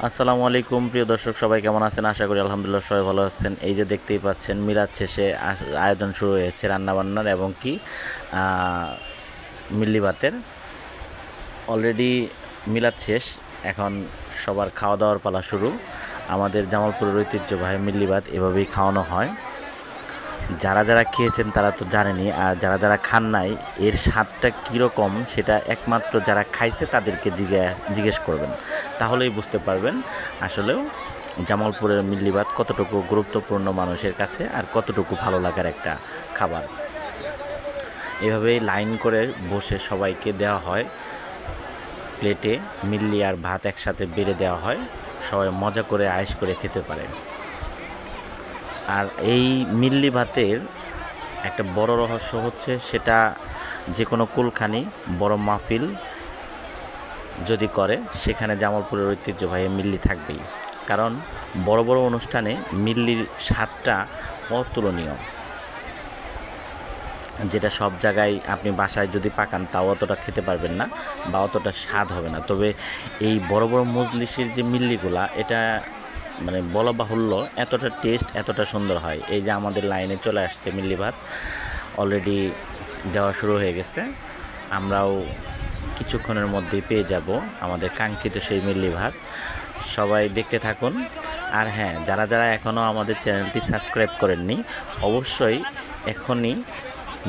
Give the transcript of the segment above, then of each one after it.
আসসালামু আলাইকুম প্রিয় দর্শক, সবাই কেমন আছেন? আশা করি আলহামদুলিল্লাহ সবাই ভালো আছেন। এই যে দেখতেই পাচ্ছেন, মিলাদ শেষে আয়োজন শুরু হয়েছে রান্নাবান্নার এবং কি মিল্লি ভাতের। অলরেডি মিলাদ শেষ, এখন সবার খাওয়া দাওয়ার পালা শুরু। আমাদের জামালপুরের ঐতিহ্যবাহী মিল্লি ভাত এভাবেই খাওয়ানো হয়। যারা যারা খেয়েছেন তারা তো জানেনই, আর যারা যারা খান নাই এর স্বাদটা কীরকম সেটা একমাত্র যারা খাইছে তাদেরকে জিজ্ঞেস করবেন, তাহলেই বুঝতে পারবেন আসলেও জামালপুরের মিল্লি ভাত কতটুকু গুরুত্বপূর্ণ মানুষের কাছে আর কতটুকু ভালো লাগার একটা খাবার। এভাবেই লাইন করে বসে সবাইকে দেওয়া হয়, প্লেটে মিল্লি আর ভাত একসাথে বেড়ে দেওয়া হয়, সবাই মজা করে আয়েশ করে খেতে পারে। আর এই মিল্লি ভাতের একটা বড় রহস্য হচ্ছে, সেটা যে কোনো কুলখানি বড় মাহফিল যদি করে সেখানে জামালপুরের ঐতিহ্যবাহী মিল্লি থাকবেই, কারণ বড় বড় অনুষ্ঠানে মিল্লির স্বাদটা অতুলনীয়, যেটা সব জায়গায় আপনি বাসায় যদি পাকান তাও অতটা খেতে পারবেন না বা অতটা স্বাদ হবে না। তবে এই বড় বড় মজলিসের যে মিল্লিগুলা, এটা মানে বলা বাহুল্য এতটা টেস্ট, এতটা সুন্দর হয়। এই যে আমাদের লাইনে চলে আসছে মিল্লি ভাত, অলরেডি দেওয়া শুরু হয়ে গেছে। আমরাও কিছুক্ষণের মধ্যেই পেয়ে যাব আমাদের কাঙ্ক্ষিত সেই মিল্লি ভাত। সবাই দেখতে থাকুন। আর হ্যাঁ, যারা যারা এখনও আমাদের চ্যানেলটি সাবস্ক্রাইব করেননি, অবশ্যই এখনই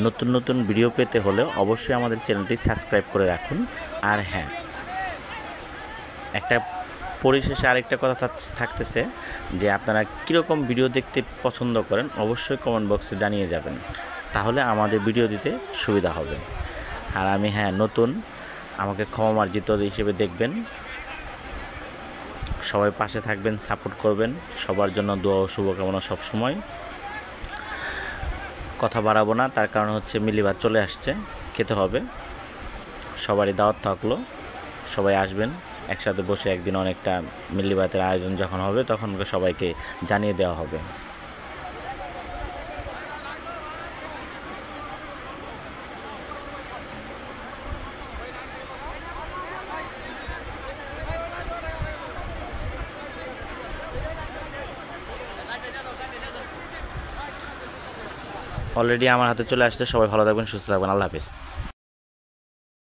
নতুন নতুন ভিডিও পেতে হলে অবশ্যই আমাদের চ্যানেলটি সাবস্ক্রাইব করে রাখুন। আর হ্যাঁ, একটা পরিশেষে আরেকটা কথা থাকতেছে যে আপনারা কীরকম ভিডিও দেখতে পছন্দ করেন অবশ্যই কমেন্ট বক্সে জানিয়ে যাবেন, তাহলে আমাদের ভিডিও দিতে সুবিধা হবে। আর আমি নতুন, আমাকে ক্ষমা মার্জিত হিসেবে দেখবেন। সবাই পাশে থাকবেন, সাপোর্ট করবেন। সবার জন্য দোয়া ও শুভকামনা সবসময়। কথা বাড়াবো না, তার কারণ হচ্ছে মিল্লি ভাত চলে আসছে, খেতে হবে। সবারই দাওয়াত থাকলো, সবাই আসবেন। একসাথে বসে একদিন অনেকটা মিল্লি ভাতের আয়োজন যখন হবে তখন সবাইকে জানিয়ে দেওয়া হবে। অলরেডি আমার হাতে চলে আসছে। সবাই ভালো থাকবেন, সুস্থ থাকবেন। আল্লাহ হাফিজ।